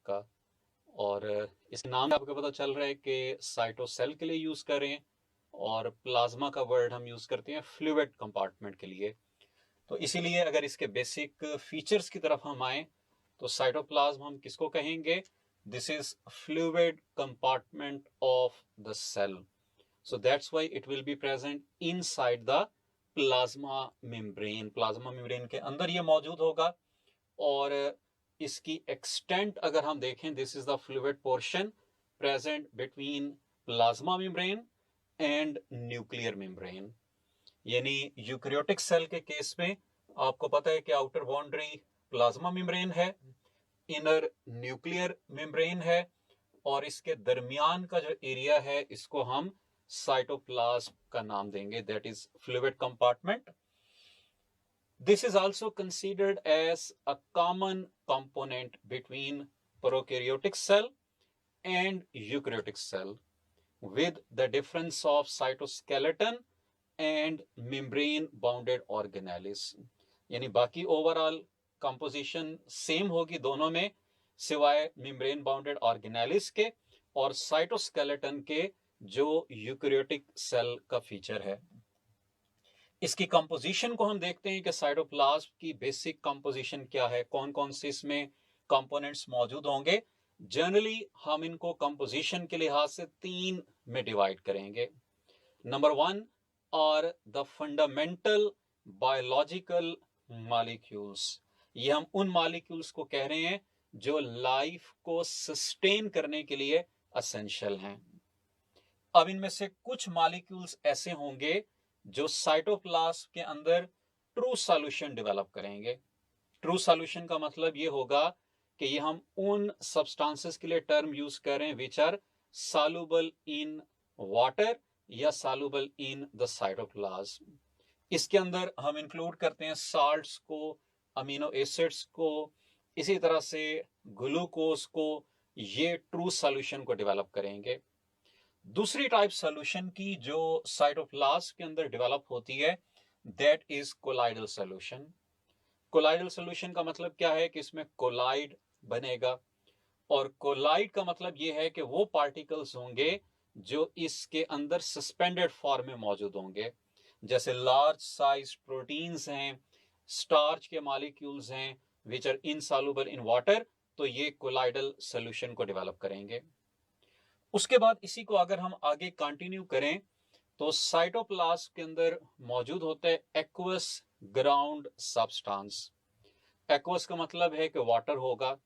का। और इसके नाम आपको पता चल रहा है कि साइटोसेल के लिए यूज करें और प्लाज्मा का वर्ड हम यूज करते हैं फ्लूइड कंपार्टमेंट के लिए। तो इसीलिए अगर इसके बेसिक फीचर्स की तरफ हम आए तो साइटोप्लाज्म हम किसको कहेंगे? This is fluid compartment of the cell. So that's why it will be present inside the plasma membrane. Plasma membrane के अंदर ये मौजूद होगा। और इसकी एक्सटेंट अगर हम देखें, this is the fluid portion present between plasma membrane and nuclear membrane. यानी यूकैरियोटिक सेल के केस में आपको पता है कि आउटर बाउंड्री प्लाज्मा मेम्ब्रेन है, इनर न्यूक्लियर मेम्ब्रेन है, और इसके दरमियान का जो एरिया है इसको हम साइटोप्लाज्म का नाम देंगे, that is fluid compartment. This is also considered as a common component between prokaryotic cell and eukaryotic cell, with the difference of cytoskeleton and membrane bounded organelles. यानी बाकी ओवरऑल कंपोजिशन सेम होगी दोनों में, सिवाय membrane bounded organelles के और cytoskeleton के, जो यूकैरियोटिक सेल का फीचर है। इसकी कंपोजिशन को हम देखते हैं कि साइटोप्लाज्म की बेसिक कंपोजिशन क्या है, कौन कौन से इसमें कंपोनेंट्स मौजूद होंगे। जनरली हम इनको कंपोजिशन के लिहाज से 3 में डिवाइड करेंगे। नंबर 1 और द फंडामेंटल बायोलॉजिकल मॉलिक्यूल्स। ये हम उन मॉलिक्यूल्स को कह रहे हैं जो लाइफ को सस्टेन करने के लिए एसेंशियल हैं। अब इनमें से कुछ मॉलिक्यूल्स ऐसे होंगे जो साइटोप्लाज्म के अंदर ट्रू सॉल्यूशन डेवलप करेंगे। ट्रू सॉल्यूशन का मतलब ये होगा कि ये हम उन सब्सटेंसेस के लिए टर्म यूज कर रहे हैं which are soluble in water या सॉल्युबल इन द साइटोप्लाज्म। इसके अंदर हम इंक्लूड करते हैं साल्ट्स को, अमीनो एसिड्स को, इसी तरह से ग्लूकोज को। ये ट्रू सॉल्यूशन को डेवलप करेंगे। दूसरी टाइप सॉल्यूशन की जो साइटोप्लाज्म के अंदर डेवलप होती है, that is colloidal solution. Colloidal solution का मतलब क्या है कि इसमें कोलाइड बनेगा, और कोलाइड का मतलब यह है कि वो पार्टिकल्स होंगे जो इसके अंदर सस्पेंडेड फॉर्म में मौजूद होंगे, जैसे लार्ज साइज प्रोटीन्स हैं, स्टार्च के मॉलिक्यूल्स हैं which are insoluble in water. तो ये कोलाइडल सॉल्यूशन को डेवलप करेंगे। उसके बाद इसी को अगर हम आगे कंटिन्यू करें तो साइटोप्लाज्म के अंदर मौजूद होता है एक्वस ग्राउंड सब्सटेंस। एक्वस का मतलब है कि वाटर होगा,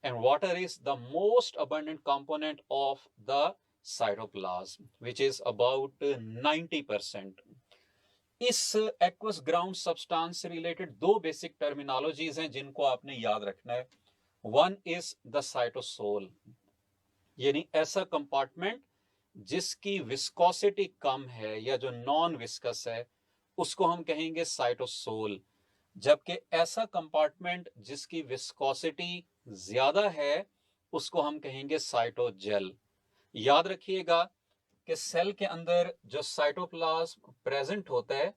and water is the most abundant component of the cytoplasm which is about 90%। इस एक्वस ग्राउंड सब्सटेंस से रिलेटेड 2 बेसिक टर्मिनोलॉजीज हैं जिनको आपने याद रखना है। वन इज द साइटोसोल, यानी ऐसा कंपार्टमेंट जिसकी विस्कोसिटी कम है या जो नॉन विस्कस है उसको हम कहेंगे साइटोसोल, जबकि ऐसा कंपार्टमेंट जिसकी विस्कोसिटी ज्यादा है उसको हम कहेंगे साइटोजेल। याद रखिएगा कि सेल के अंदर जो साइटोप्लाज्म प्रेजेंट होता है,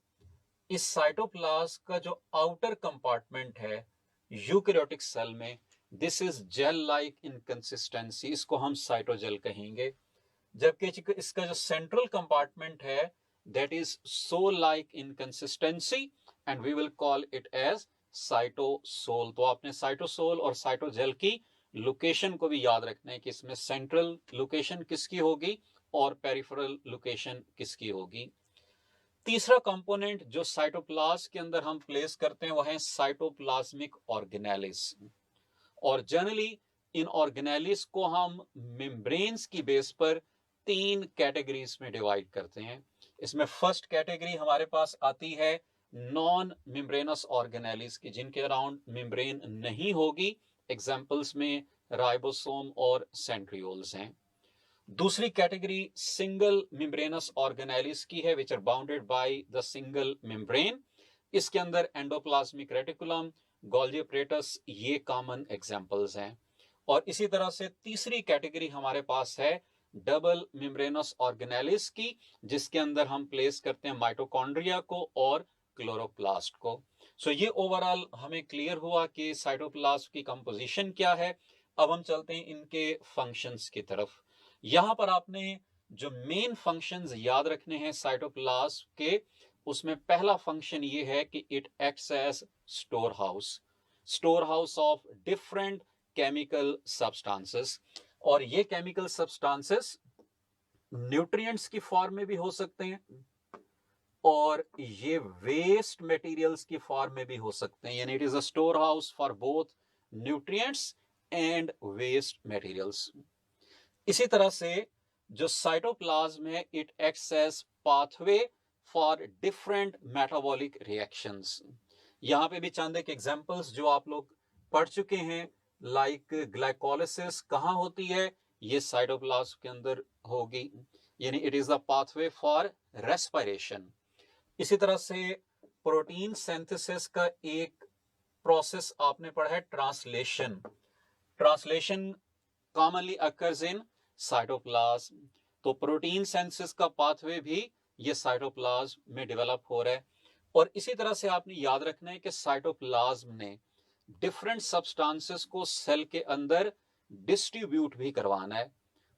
इस साइटोप्लाज्म का जो आउटर कंपार्टमेंट है यूकैरियोटिक सेल में, this is gel like in consistency, इसको हम साइटोजेल कहेंगे। जबकि इसका जो सेंट्रल कंपार्टमेंट है that is sol like in consistency and we will call it as cytosol. तो आपने साइटोसोल और साइटोजेल की लोकेशन को भी याद रखना है कि इसमें सेंट्रल लोकेशन किसकी होगी और पेरिफेरल लोकेशन किसकी होगी। तीसरा कंपोनेंट जो साइटोप्लाज्म के अंदर हम प्लेस करते हैं वह है साइटोप्लाज्मिक ऑर्गेनेलिस। और जनरली इन ऑर्गेनेलिस को हम मेम्ब्रेन्स की बेस पर 3 कैटेगरीज में डिवाइड करते हैं। इसमें फर्स्ट कैटेगरी हमारे पास आती है नॉन मेम्ब्रेनस ऑर्गेनेलिस की, जिनके अराउंड मेम्ब्रेन नहीं होगी। एग्जाम्पल्स में राइबोसोम और सेंट्रियोल्स हैं। दूसरी कैटेगरी सिंगल मेम्ब्रेनस ऑर्गेनेलिस की है which are bounded by the single membrane. इसके अंदर एंडोप्लाज्मिक रेटिकुलम, गोल्गी अपरेटस ये कॉमन एग्जांपल्स हैं। और इसी तरह से तीसरी कैटेगरी हमारे पास है डबल मेम्ब्रेनस ऑर्गेनेलिस की, जिसके अंदर हम प्लेस करते हैं माइटोकॉन्ड्रिया को और क्लोरोप्लास्ट को। सो ये ओवरऑल हमें क्लियर हुआ कि साइटोप्लाज्म की कंपोजिशन क्या है। अब हम चलते हैं इनके फंक्शंस की तरफ। यहां पर आपने जो मेन फंक्शंस याद रखने हैं साइटोप्लाज्म के, उसमें पहला फंक्शन ये है कि it acts as store house of different chemical substances. और ये केमिकल सब्सटेंसेस न्यूट्रिएंट्स की फॉर्म में भी हो सकते हैं और ये वेस्ट मटेरियल्स की फॉर्म में भी हो सकते हैं, यानी it is a store house for both nutrients and waste materials. इसी तरह से जो साइटोप्लाज्म है, it acts as pathway for different metabolic reactions. यहां पे भी चंद एक एग्जांपल्स जो आप लोग पढ़ चुके हैं, लाइक ग्लाइकोलिसिस कहां होती है, ये साइटोप्लाज्म के अंदर होगी, यानी it is the pathway for respiration. इसी तरह से प्रोटीन सिंथेसिस का एक प्रोसेस आपने पढ़ा है, translation. Translation commonly occurs in cytoplasm. तो प्रोटीन सिंथेसिस का पाथवे भी ये साइटोप्लाज्म में डेवलप हो रहा है। और इसी तरह से आपने याद रखना है कि साइटोप्लाज्म ने डिफरेंट सब्सटेंसेस को सेल के अंदर डिस्ट्रीब्यूट भी करवाना है,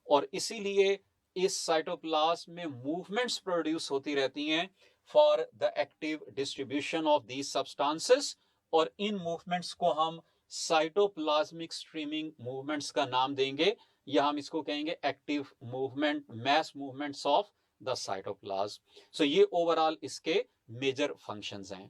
और इसीलिए इस साइटोप्लाज्म में मूवमेंट्स प्रोड्यूस होती रहती हैं for the active distribution of these substances. और इन मूवमेंट्स को हम साइटोप्लाज्मिक स्ट्रीमिंग मूवमेंट्स का नाम देंगे, या हम इसको कहेंगे active movement, mass movements of the cytoplasm. So ये ओवरऑल इसके मेजर फंक्शंस हैं।